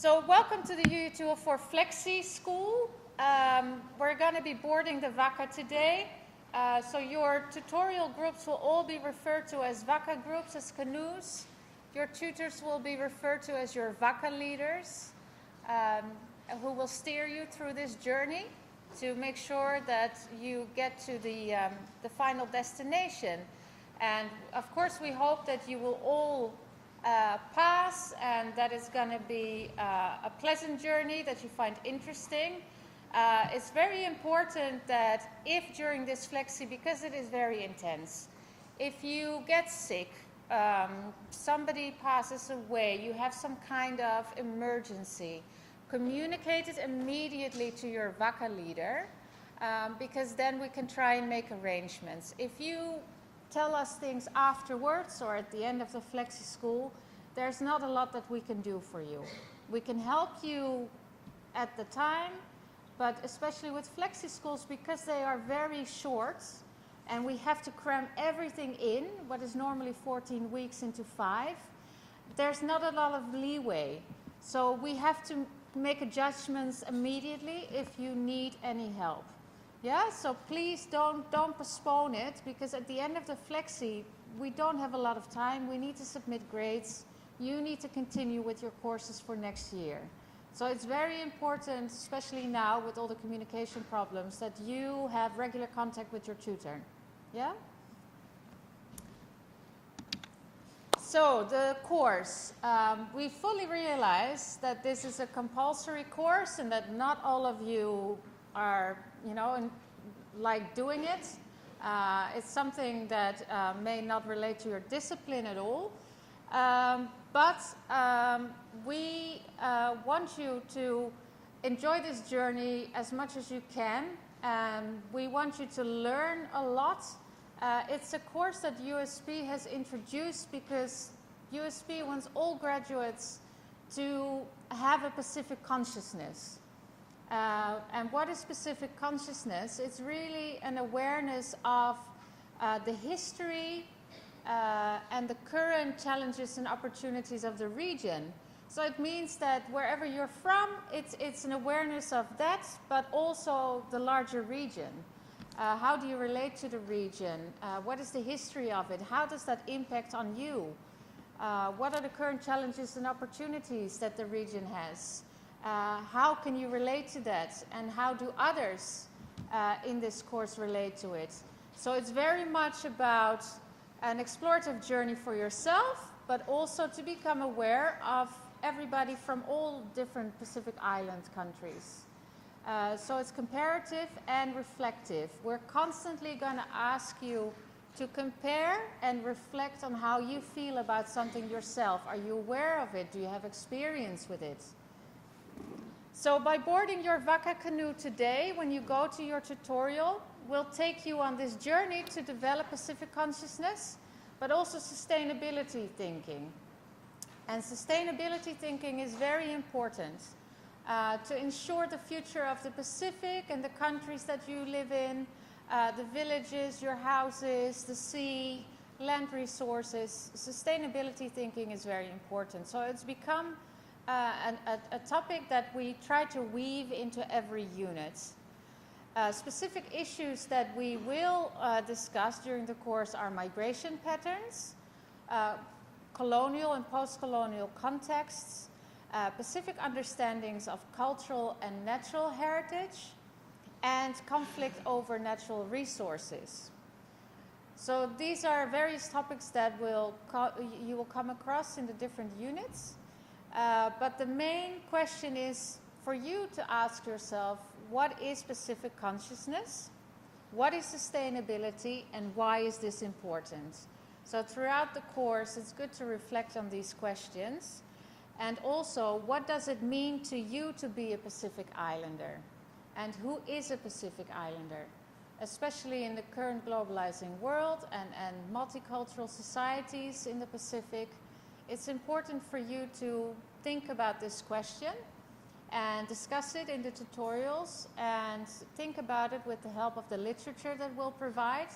So welcome to the UU204 Flexi School. We're going to be boarding the Vaka today. So your tutorial groups will all be referred to as Vaka groups, as canoes. Your tutors will be referred to as your Vaka leaders, who will steer you through this journey to make sure that you get to the final destination. And of course, we hope that you will all pass, and that it's going to be a pleasant journey that you find interesting. It's very important that if during this flexi, because it is very intense, if you get sick, somebody passes away, you have some kind of emergency, communicate it immediately to your Vaka leader, because then we can try and make arrangements. If you tell us things afterwards or at the end of the flexi school, there's not a lot that we can do for you. We can help you at the time, but especially with flexi schools, because they are very short and we have to cram everything in, what is normally 14 weeks into 5, there's not a lot of leeway. So we have to make adjustments immediately if you need any help. Yeah, so please don't postpone it, because at the end of the flexi, we don't have a lot of time. We need to submit grades. You need to continue with your courses for next year. So it's very important, especially now with all the communication problems, that you have regular contact with your tutor. Yeah? So the course, we fully realize that this is a compulsory course and that not all of you are, like doing it. It's something that may not relate to your discipline at all. But we want you to enjoy this journey as much as you can. We want you to learn a lot. It's a course that USP has introduced because USP wants all graduates to have a Pacific consciousness. And what is specific consciousness? It's really an awareness of the history and the current challenges and opportunities of the region. So it means that wherever you're from, it's an awareness of that, but also the larger region. How do you relate to the region? What is the history of it? How does that impact on you? What are the current challenges and opportunities that the region has? How can you relate to that, and how do others in this course relate to it? So it's very much about an explorative journey for yourself, but also to become aware of everybody from all different Pacific Island countries. So it's comparative and reflective. We're constantly going to ask you to compare and reflect on how you feel about something yourself. Are you aware of it? Do you have experience with it? So by boarding your Vaka canoe today, when you go to your tutorial, we'll take you on this journey to develop Pacific consciousness, but also sustainability thinking. And sustainability thinking is very important to ensure the future of the Pacific and the countries that you live in, the villages, your houses, the sea, land resources. Sustainability thinking is very important. So it's become a topic that we try to weave into every unit. Specific issues that we will discuss during the course are migration patterns, colonial and post-colonial contexts, Pacific understandings of cultural and natural heritage, and conflict over natural resources. So these are various topics that you will come across in the different units. But the main question is for you to ask yourself, what is Pacific consciousness? What is sustainability, and why is this important? So throughout the course, it's good to reflect on these questions. And also, what does it mean to you to be a Pacific Islander? And who is a Pacific Islander? Especially in the current globalizing world and multicultural societies in the Pacific, it's important for you to think about this question and discuss it in the tutorials, and think about it with the help of the literature that we'll provide.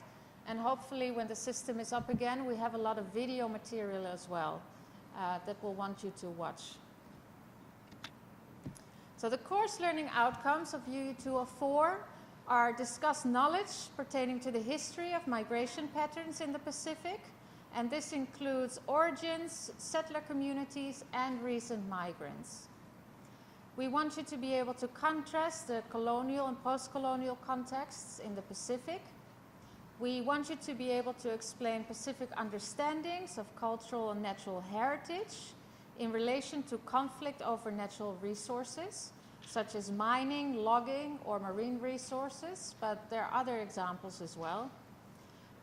And hopefully when the system is up again, we have a lot of video material as well that we'll want you to watch. So the course learning outcomes of UU204 are discuss knowledge pertaining to the history of migration patterns in the Pacific, and this includes origins, settler communities, and recent migrants. We want you to be able to contrast the colonial and post-colonial contexts in the Pacific. We want you to be able to explain Pacific understandings of cultural and natural heritage in relation to conflict over natural resources, such as mining, logging, or marine resources, but there are other examples as well.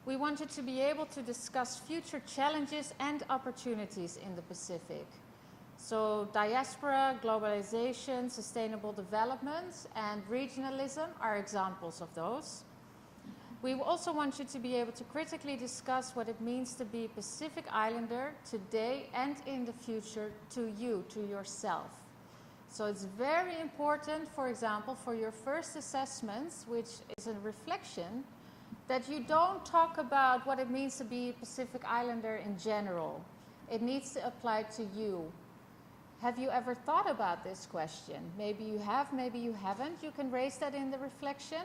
We want you to be able to discuss future challenges and opportunities in the Pacific. So diaspora, globalization, sustainable development, and regionalism are examples of those. We also want you to be able to critically discuss what it means to be a Pacific Islander today and in the future to you, to yourself. So it's very important, for example, for your first assessments, which is a reflection, that you don't talk about what it means to be a Pacific Islander in general. It needs to apply to you. Have you ever thought about this question? Maybe you have, maybe you haven't. You can raise that in the reflection.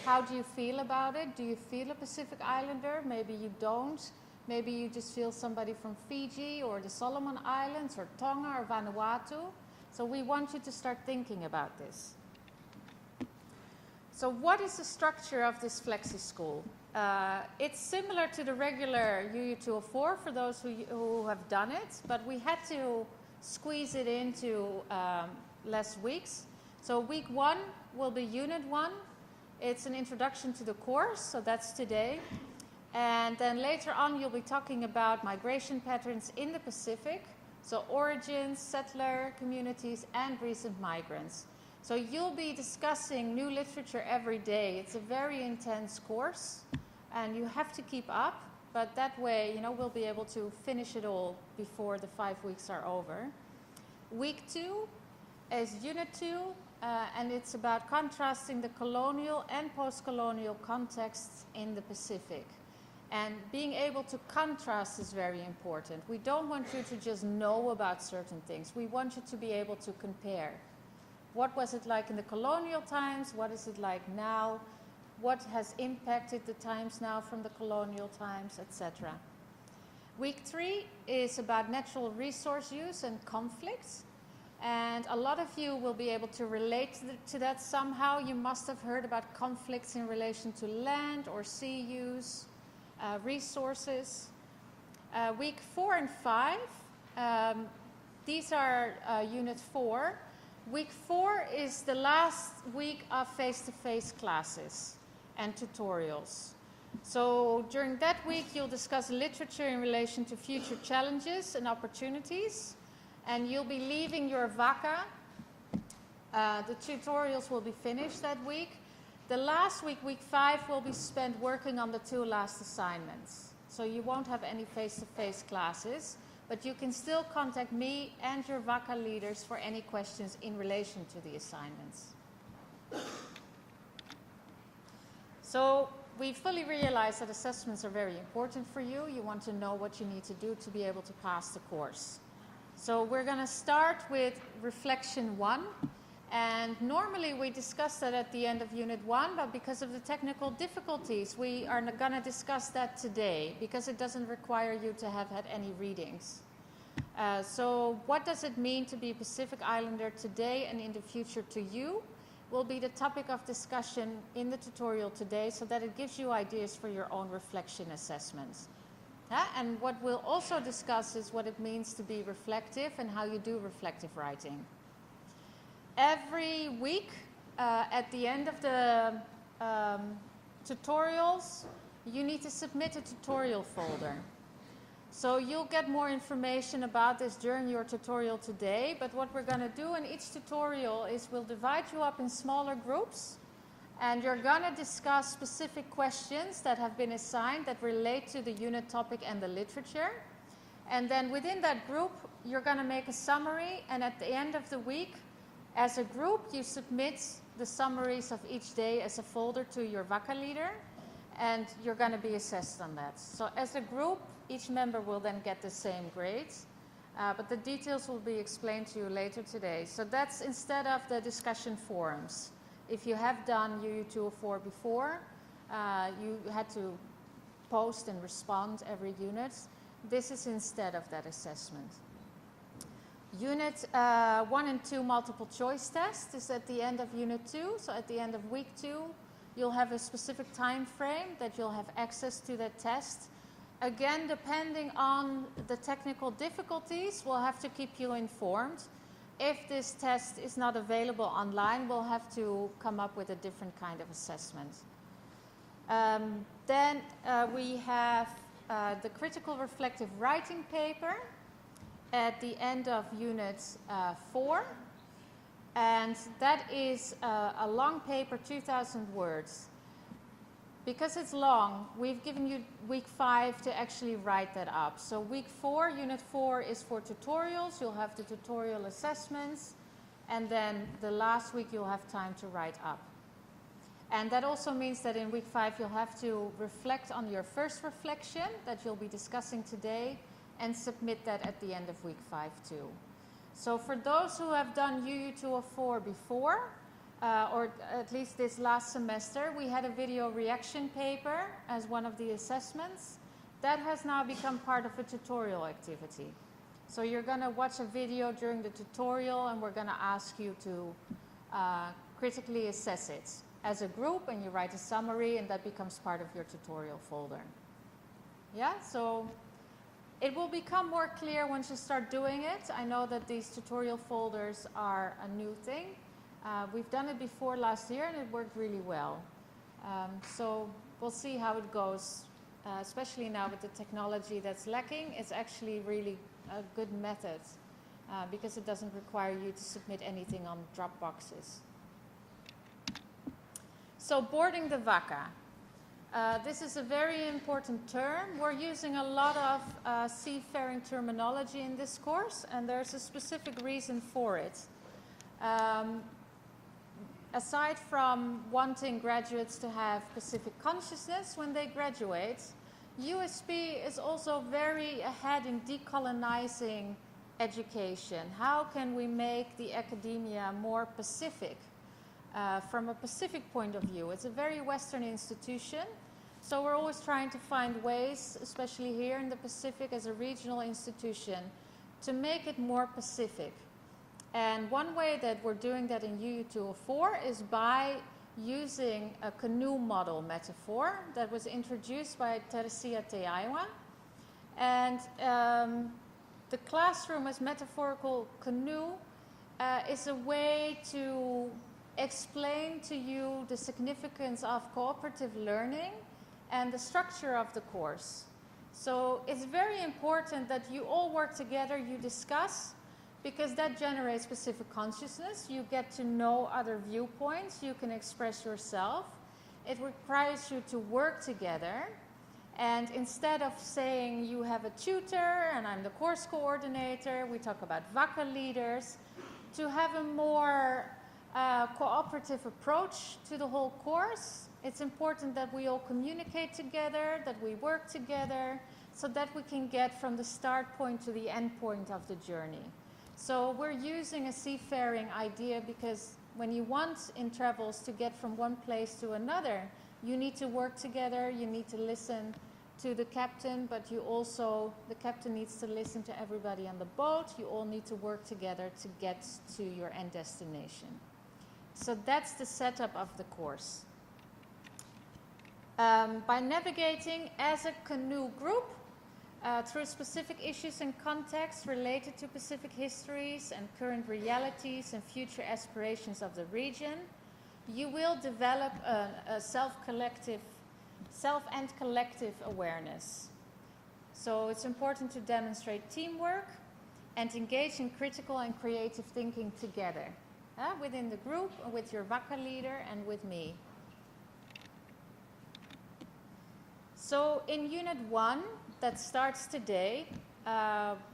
How do you feel about it? Do you feel a Pacific Islander? Maybe you don't. Maybe you just feel somebody from Fiji or the Solomon Islands or Tonga or Vanuatu. So we want you to start thinking about this. So what is the structure of this Flexi School? It's similar to the regular UU204 for those who have done it, but we had to squeeze it into less weeks. So week 1 will be unit 1. It's an introduction to the course, so that's today. And then later on you'll be talking about migration patterns in the Pacific, so origins, settler communities, and recent migrants. So you'll be discussing new literature every day. It's a very intense course, and you have to keep up, but that way, we'll be able to finish it all before the 5 weeks are over. Week 2 is unit 2, and it's about contrasting the colonial and post-colonial contexts in the Pacific. And being able to contrast is very important. We don't want you to just know about certain things. We want you to be able to compare. What was it like in the colonial times? What is it like now? What has impacted the times now from the colonial times, etc. Week 3 is about natural resource use and conflicts. And a lot of you will be able to relate to that somehow. You must have heard about conflicts in relation to land or sea use, resources. Week 4 and 5, these are unit 4. Week 4 is the last week of face-to-face classes and tutorials. So during that week, you'll discuss literature in relation to future challenges and opportunities. And you'll be leaving your Vaka. The tutorials will be finished that week. The last week, week 5, will be spent working on the 2 last assignments. So you won't have any face-to-face classes, but you can still contact me and your Vaka leaders for any questions in relation to the assignments. So we fully realize that assessments are very important for you. You want to know what you need to do to be able to pass the course. So we're going to start with reflection 1. And normally we discuss that at the end of unit 1, but because of the technical difficulties, we are going to discuss that today because it doesn't require you to have had any readings. So what does it mean to be a Pacific Islander today and in the future to you will be the topic of discussion in the tutorial today, so that it gives you ideas for your own reflection assessments. And what we'll also discuss is what it means to be reflective and how you do reflective writing. Every week, at the end of the tutorials, you need to submit a tutorial folder. So you'll get more information about this during your tutorial today, but what we're going to do in each tutorial is we'll divide you up in smaller groups, and you're going to discuss specific questions that have been assigned that relate to the unit topic and the literature. And then within that group, you're going to make a summary, and at the end of the week, as a group, you submit the summaries of each day as a folder to your Vaka leader, and you're going to be assessed on that. So as a group, each member will then get the same grades. But the details will be explained to you later today. So that's instead of the discussion forums. If you have done UU204 before, you had to post and respond every unit. This is instead of that assessment. Unit 1 and 2 multiple choice test is at the end of Unit 2. So at the end of week 2, you'll have a specific time frame that you'll have access to that test. Again, depending on the technical difficulties, we'll have to keep you informed. If this test is not available online, we'll have to come up with a different kind of assessment. Then we have the critical reflective writing paper at the end of Unit 4. And that is a long paper, 2,000 words. Because it's long, we've given you week 5 to actually write that up. So week 4, Unit 4 is for tutorials. You'll have the tutorial assessments. And then the last week, you'll have time to write up. And that also means that in week 5, you'll have to reflect on your first reflection that you'll be discussing today and submit that at the end of week 5 too. So for those who have done UU204 before, or at least this last semester, we had a video reaction paper as one of the assessments. That has now become part of a tutorial activity. So you're going to watch a video during the tutorial, and we're going to ask you to critically assess it as a group, and you write a summary, and that becomes part of your tutorial folder. Yeah, so it will become more clear once you start doing it. I know that these tutorial folders are a new thing. We've done it before last year, and it worked really well. So we'll see how it goes, especially now with the technology that's lacking. It's actually really a good method because it doesn't require you to submit anything on drop boxes. So boarding the Vaka. This is a very important term. We're using a lot of seafaring terminology in this course, and there's a specific reason for it. Aside from wanting graduates to have Pacific consciousness when they graduate, USP is also very ahead in decolonizing education. How can we make the academia more Pacific? From a Pacific point of view, it's a very Western institution. So we're always trying to find ways, especially here in the Pacific as a regional institution, to make it more Pacific. And one way that we're doing that in UU204 is by using a canoe model metaphor that was introduced by Teresia Teaiwa. And the classroom as metaphorical canoe is a way to explain to you the significance of cooperative learning and the structure of the course. So it's very important that you all work together, you discuss, because that generates specific consciousness. You get to know other viewpoints, you can express yourself. It requires you to work together. And instead of saying you have a tutor and I'm the course coordinator, we talk about Vaka leaders, to have a more cooperative approach to the whole course. It's important that we all communicate together, that we work together, so that we can get from the start point to the end point of the journey. So we're using a seafaring idea because when you want in travels to get from one place to another, you need to work together, you need to listen to the captain, but you also, the captain needs to listen to everybody on the boat. You all need to work together to get to your end destination. So that's the setup of the course. By navigating as a canoe group through specific issues and contexts related to Pacific histories and current realities and future aspirations of the region, you will develop a self and collective awareness. So it's important to demonstrate teamwork and engage in critical and creative thinking together, within the group, with your Vaka leader, and with me. So in Unit 1, that starts today,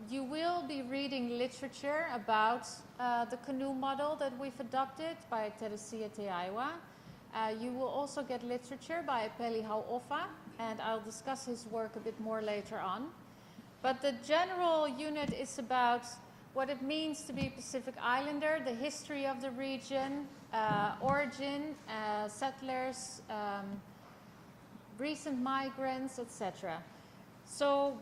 you will be reading literature about the canoe model that we've adopted by Teresia Teaiwa. You will also get literature by Peli Hauofa, and I'll discuss his work a bit more later on. But the general unit is about what it means to be a Pacific Islander, the history of the region, origin, settlers, recent migrants, etc. So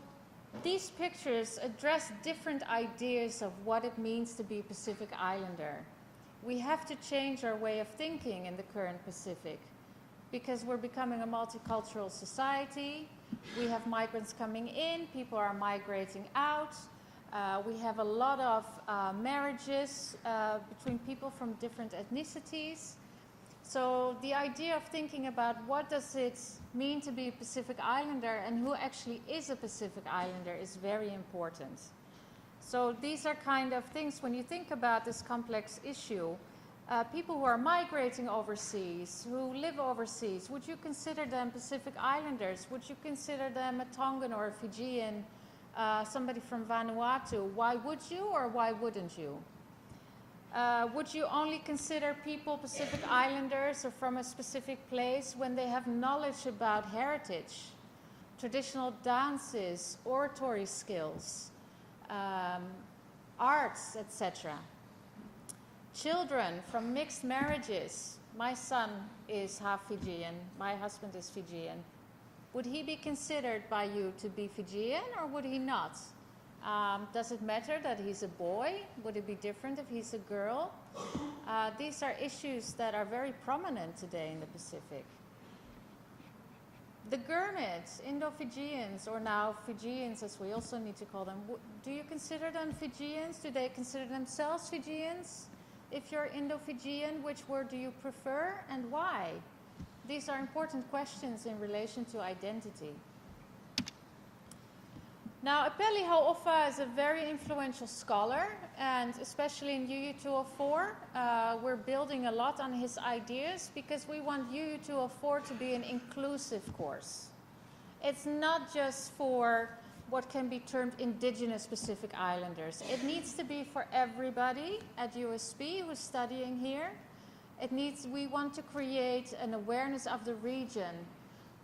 these pictures address different ideas of what it means to be a Pacific Islander. We have to change our way of thinking in the current Pacific because we're becoming a multicultural society. We have migrants coming in, people are migrating out. We have a lot of marriages between people from different ethnicities. So the idea of thinking about what does it mean to be a Pacific Islander and who actually is a Pacific Islander is very important. So these are kind of things, when you think about this complex issue, people who are migrating overseas, who live overseas, would you consider them Pacific Islanders? Would you consider them a Tongan or a Fijian, somebody from Vanuatu? Why would you or why wouldn't you? Would you only consider people Pacific Islanders or from a specific place when they have knowledge about heritage, traditional dances, oratory skills, arts, etc.? Children from mixed marriages. My son is half Fijian, my husband is Fijian. Would he be considered by you to be Fijian or would he not? Does it matter that he's a boy? Would it be different if he's a girl? These are issues that are very prominent today in the Pacific. The Gurmits, Indo-Fijians, or now Fijians as we also need to call them, do you consider them Fijians? Do they consider themselves Fijians? If you're Indo-Fijian, which word do you prefer and why? These are important questions in relation to identity. Now, Epeli Hau'ofa is a very influential scholar, and especially in UU204, we're building a lot on his ideas because we want UU204 to be an inclusive course. It's not just for what can be termed indigenous Pacific Islanders. It needs to be for everybody at USP who's studying here. We want to create an awareness of the region.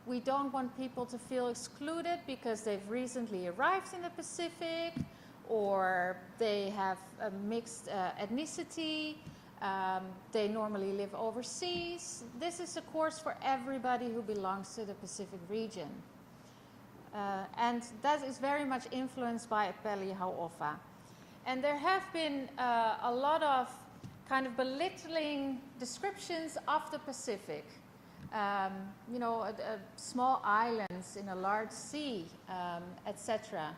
We don't want people to feel excluded because they've recently arrived in the Pacific or they have a mixed ethnicity, they normally live overseas. This is a course for everybody who belongs to the Pacific region. And that is very much influenced by Epeli Hau'ofa. And there have been a lot of kind of belittling descriptions of the Pacific. Small islands in a large sea, etc.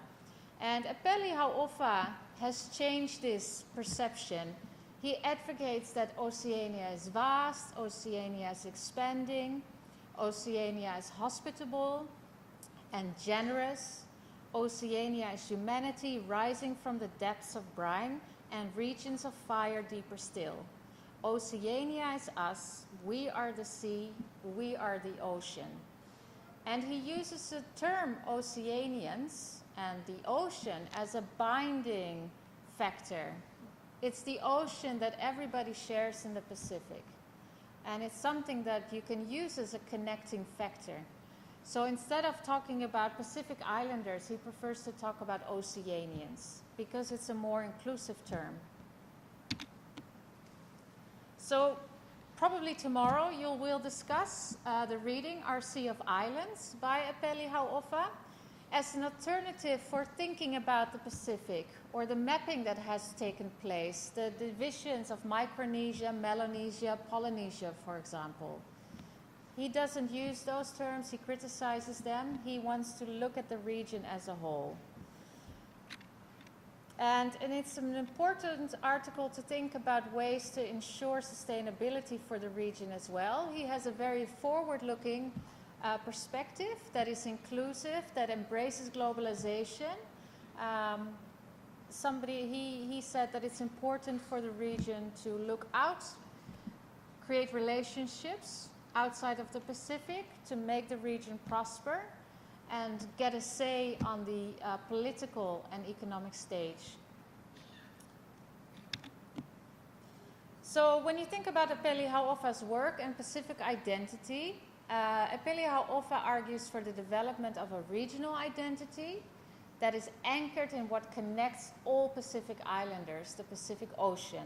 And Epeli Hau'ofa has changed this perception. He advocates that Oceania is vast, Oceania is expanding, Oceania is hospitable and generous. Oceania is humanity rising from the depths of brine and regions of fire deeper still. Oceania is us, we are the sea, we are the ocean. And he uses the term Oceanians and the ocean as a binding factor. It's the ocean that everybody shares in the Pacific. And it's something that you can use as a connecting factor. So instead of talking about Pacific Islanders, he prefers to talk about Oceanians because it's a more inclusive term. So probably tomorrow you will discuss the reading Our Sea of Islands by Epeli Hau'ofa as an alternative for thinking about the Pacific or the mapping that has taken place, the divisions of Micronesia, Melanesia, Polynesia, for example. He doesn't use those terms, he criticizes them. He wants to look at the region as a whole. And it's an important article to think about ways to ensure sustainability for the region as well. He has a very forward-looking perspective that is inclusive, that embraces globalization. He said that it's important for the region to look out, create relationships outside of the Pacific to make the region prosper and get a say on the political and economic stage. So when you think about Epeli Hau'ofa's work and Pacific identity, Epeli Hau'ofa argues for the development of a regional identity that is anchored in what connects all Pacific Islanders, the Pacific Ocean.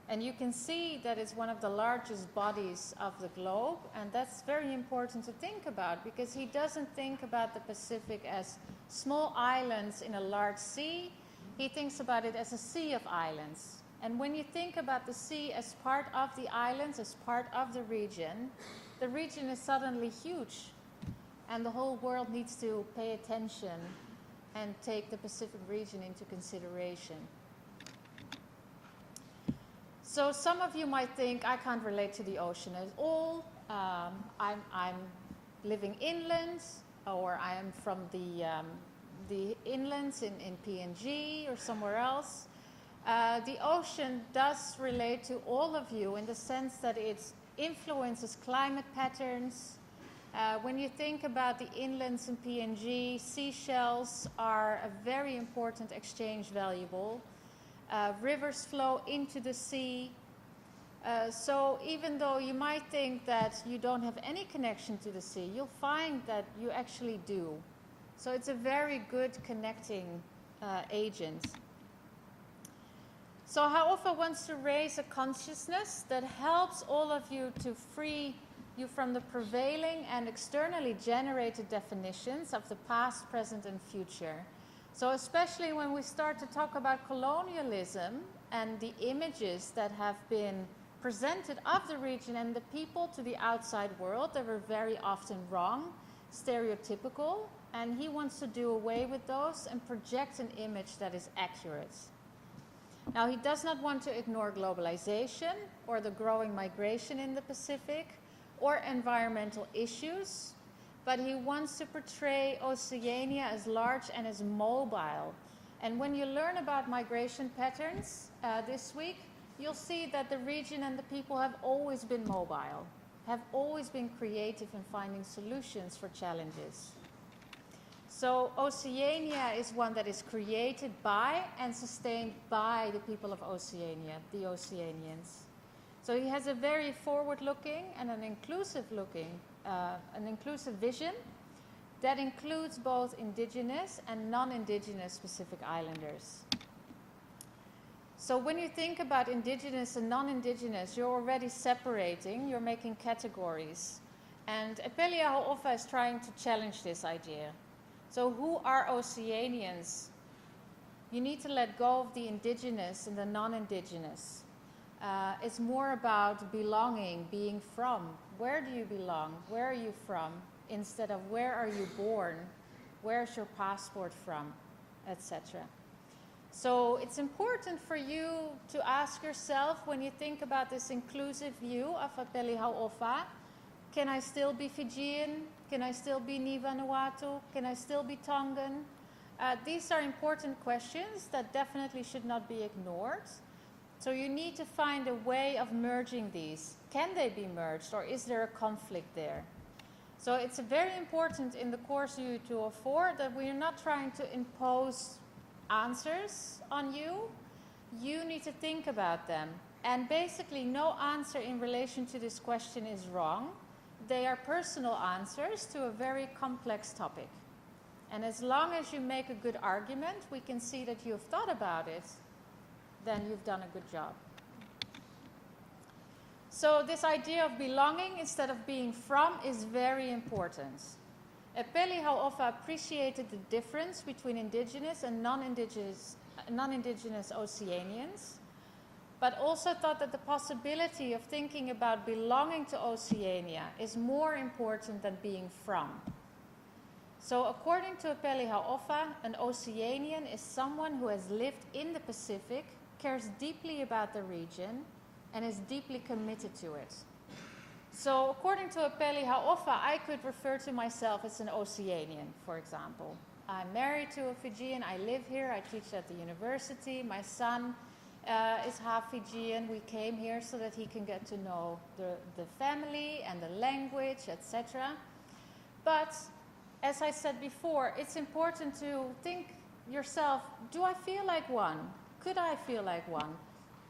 And you can see that it's one of the largest bodies of the globe, and that's very important to think about, because he doesn't think about the Pacific as small islands in a large sea. He thinks about it as a sea of islands. And when you think about the sea as part of the islands, as part of the region is suddenly huge. And the whole world needs to pay attention and take the Pacific region into consideration. So some of you might think, I can't relate to the ocean at all. I'm living inland, or I am from the inlands in PNG or somewhere else. The ocean does relate to all of you in the sense that it influences climate patterns. When you think about the inlands in PNG, seashells are a very important exchange valuable. Rivers flow into the sea. So even though you might think that you don't have any connection to the sea, you'll find that you actually do. So it's a very good connecting agent. So Hau'ofa wants to raise a consciousness that helps all of you to free you from the prevailing and externally generated definitions of the past, present, and future. So especially when we start to talk about colonialism and the images that have been presented of the region and the people to the outside world, they were very often wrong, stereotypical, and he wants to do away with those and project an image that is accurate. Now, he does not want to ignore globalization or the growing migration in the Pacific or environmental issues, but he wants to portray Oceania as large and as mobile. And when you learn about migration patterns this week, you'll see that the region and the people have always been mobile, have always been creative in finding solutions for challenges. So Oceania is one that is created by and sustained by the people of Oceania, the Oceanians. So he has a very forward-looking and an inclusive vision that includes both indigenous and non-indigenous Pacific Islanders. So when you think about indigenous and non-indigenous, you're already separating, you're making categories. And Epelia Hau'ofa is trying to challenge this idea. So who are Oceanians? You need to let go of the indigenous and the non-indigenous. It's more about belonging, being from. Where do you belong? Where are you from? Instead of where are you born? Where's your passport from? Etc. So it's important for you to ask yourself, when you think about this inclusive view of Apeli Hau'ofa, can I still be Fijian? Can I still be Ni Vanuatu? Can I still be Tongan? These are important questions that definitely should not be ignored. So you need to find a way of merging these. Can they be merged, or is there a conflict there? So it's very important in the course U204 that we are not trying to impose answers on you. You need to think about them. And basically, no answer in relation to this question is wrong. They are personal answers to a very complex topic. And as long as you make a good argument, we can see that you have thought about it, then you've done a good job. So this idea of belonging instead of being from is very important. Epeli Hau'ofa appreciated the difference between indigenous and non-indigenous Oceanians, but also thought that the possibility of thinking about belonging to Oceania is more important than being from. So according to Epeli Hau'ofa, an Oceanian is someone who has lived in the Pacific, cares deeply about the region, and is deeply committed to it. So according to Epeli Hau'ofa, I could refer to myself as an Oceanian, for example. I'm married to a Fijian, I live here, I teach at the university, my son is half Fijian. We came here so that he can get to know the family and the language, etc. But as I said before, it's important to think yourself, do I feel like one? Could I feel like one?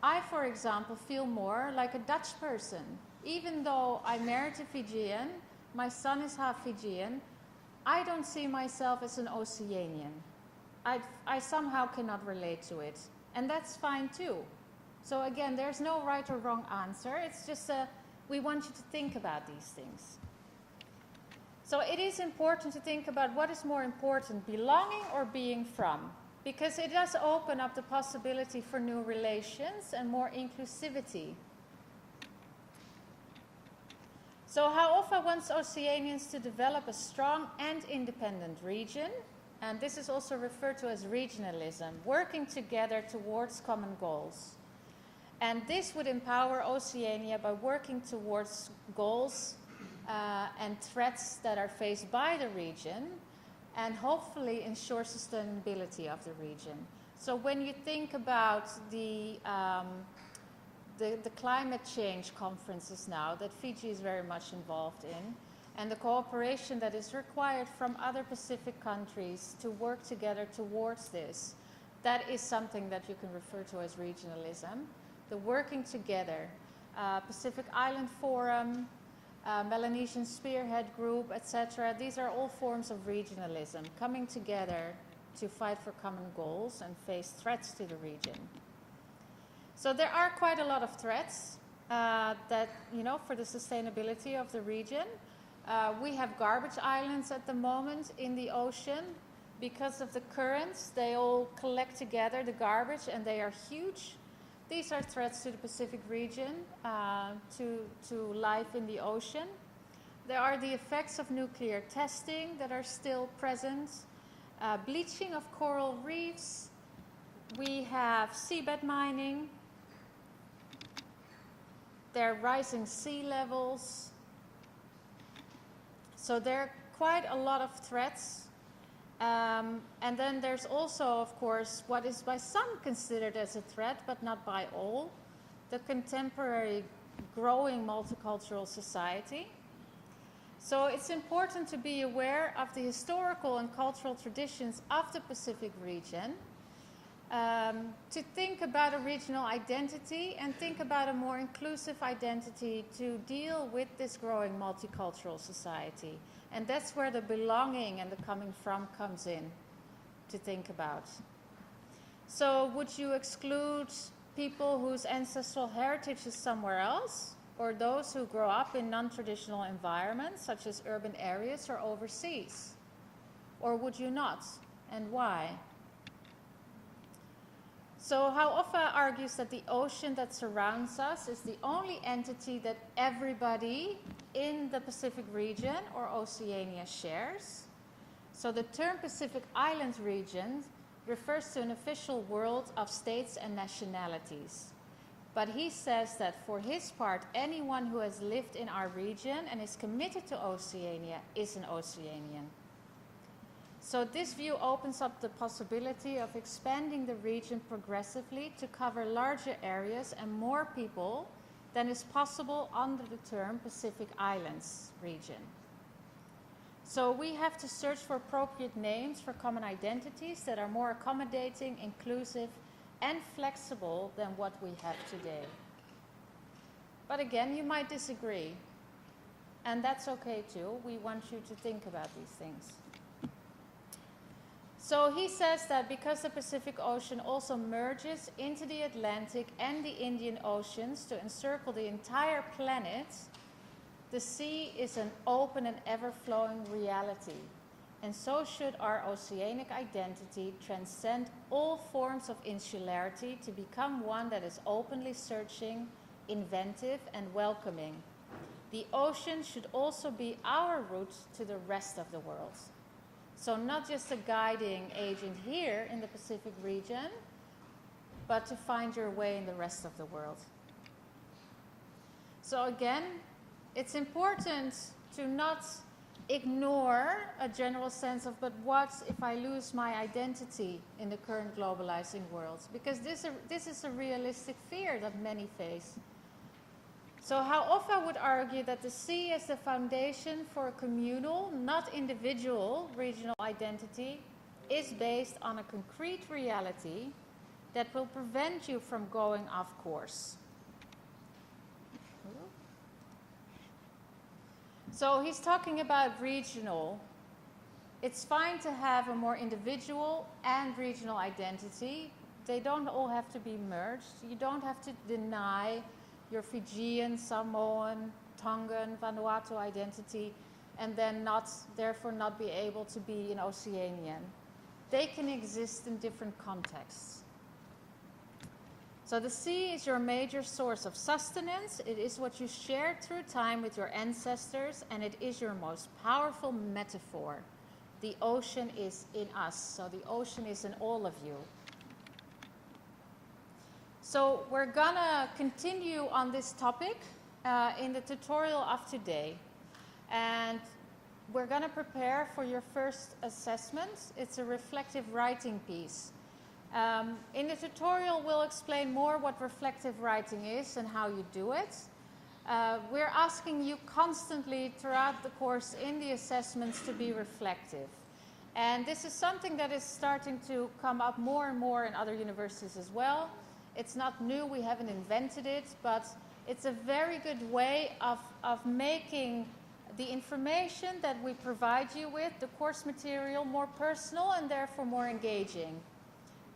I, for example, feel more like a Dutch person. Even though I'm married to Fijian, my son is half Fijian, I don't see myself as an Oceanian. I somehow cannot relate to it. And that's fine too. So again, there's no right or wrong answer. It's just we want you to think about these things. So it is important to think about what is more important, belonging or being from. Because it does open up the possibility for new relations and more inclusivity. So how OFA wants Oceanians to develop a strong and independent region, and this is also referred to as regionalism, working together towards common goals. And this would empower Oceania by working towards goals and threats that are faced by the region, and hopefully ensure sustainability of the region. So when you think about the climate change conferences now that Fiji is very much involved in, and the cooperation that is required from other Pacific countries to work together towards this, that is something that you can refer to as regionalism. The working together, Pacific Island Forum, Melanesian Spearhead Group, etc. These are all forms of regionalism, coming together to fight for common goals and face threats to the region. So there are quite a lot of threats that, for the sustainability of the region. We have garbage islands at the moment in the ocean. Because of the currents, they all collect together the garbage and they are huge. These are threats to the Pacific region, to life in the ocean. There are the effects of nuclear testing that are still present, bleaching of coral reefs. We have seabed mining. There are rising sea levels. So there are quite a lot of threats. And then there's also, of course, what is by some considered as a threat, but not by all, the contemporary growing multicultural society. So it's important to be aware of the historical and cultural traditions of the Pacific region, to think about a regional identity and think about a more inclusive identity to deal with this growing multicultural society. And that's where the belonging and the coming from comes in to think about. So would you exclude people whose ancestral heritage is somewhere else, or those who grow up in non-traditional environments such as urban areas or overseas? Or would you not? And why? So Hau'ofa argues that the ocean that surrounds us is the only entity that everybody in the Pacific region or Oceania shares. So the term Pacific Islands region refers to an official world of states and nationalities. But he says that for his part, anyone who has lived in our region and is committed to Oceania is an Oceanian. So this view opens up the possibility of expanding the region progressively to cover larger areas and more people than is possible under the term Pacific Islands region. So we have to search for appropriate names for common identities that are more accommodating, inclusive, and flexible than what we have today. But again, you might disagree, and that's okay too. We want you to think about these things. So he says that because the Pacific Ocean also merges into the Atlantic and the Indian Oceans to encircle the entire planet, the sea is an open and ever-flowing reality. And so should our oceanic identity transcend all forms of insularity to become one that is openly searching, inventive, and welcoming. The ocean should also be our route to the rest of the world. So not just a guiding agent here in the Pacific region, but to find your way in the rest of the world. So again, it's important to not ignore a general sense of, but what if I lose my identity in the current globalizing world? Because this is a realistic fear that many face. So Hau'ofa would argue that the sea as the foundation for a communal, not individual, regional identity is based on a concrete reality that will prevent you from going off course. So he's talking about regional It's fine to have a more individual and regional identity. They don't all have to be merged. You don't have to deny your Fijian, Samoan, Tongan, Vanuatu identity and then therefore not be able to be an Oceanian. They can exist in different contexts. So the sea is your major source of sustenance. It is what you shared through time with your ancestors, and it is your most powerful metaphor. The ocean is in us, so the ocean is in all of you. So we're gonna continue on this topic in the tutorial of today. And we're gonna prepare for your first assessment. It's a reflective writing piece. In the tutorial, we'll explain more what reflective writing is and how you do it. We're asking you constantly throughout the course in the assessments to be reflective. And this is something that is starting to come up more and more in other universities as well. It's not new, we haven't invented it, but it's a very good way of making the information that we provide you with, the course material, more personal and therefore more engaging.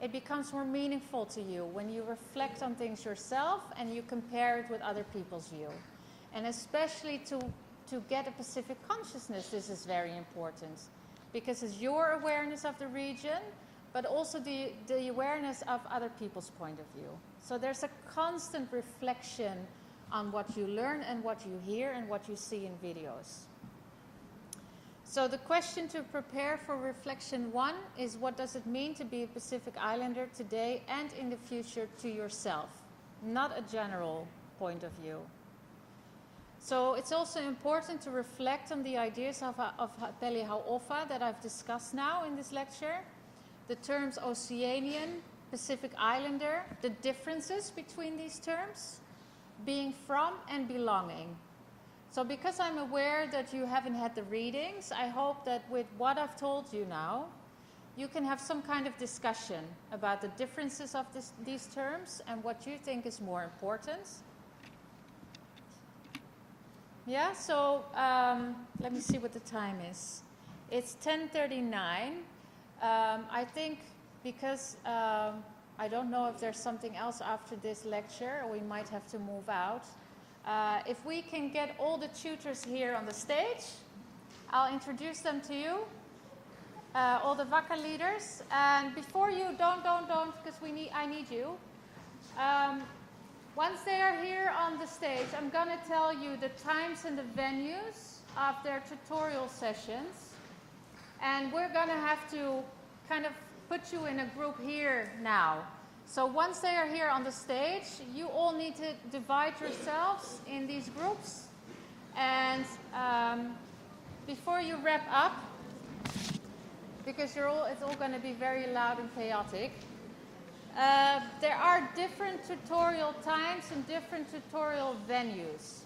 It becomes more meaningful to you when you reflect on things yourself and you compare it with other people's view. And especially to get a Pacific consciousness, this is very important because it's your awareness of the region, but also the awareness of other people's point of view. So there's a constant reflection on what you learn and what you hear and what you see in videos. So the question to prepare for reflection 1 is, what does it mean to be a Pacific Islander today and in the future to yourself? Not a general point of view. So it's also important to reflect on the ideas of Pele Hau'ofa that I've discussed now in this lecture. The terms Oceanian, Pacific Islander, the differences between these terms, being from and belonging. So because I'm aware that you haven't had the readings, I hope that with what I've told you now, you can have some kind of discussion about the differences of these terms and what you think is more important. Yeah, so let me see what the time is. It's 10:39. I think because I don't know if there's something else after this lecture, or we might have to move out. If we can get all the tutors here on the stage, I'll introduce them to you, all the Vaka leaders. And before you, don't, because I need you. Once they are here on the stage, I'm going to tell you the times and the venues of their tutorial sessions. And we're going to have to kind of put you in a group here now. So once they are here on the stage, you all need to divide yourselves in these groups. And before you wrap up, because it's all going to be very loud and chaotic, there are different tutorial times and different tutorial venues.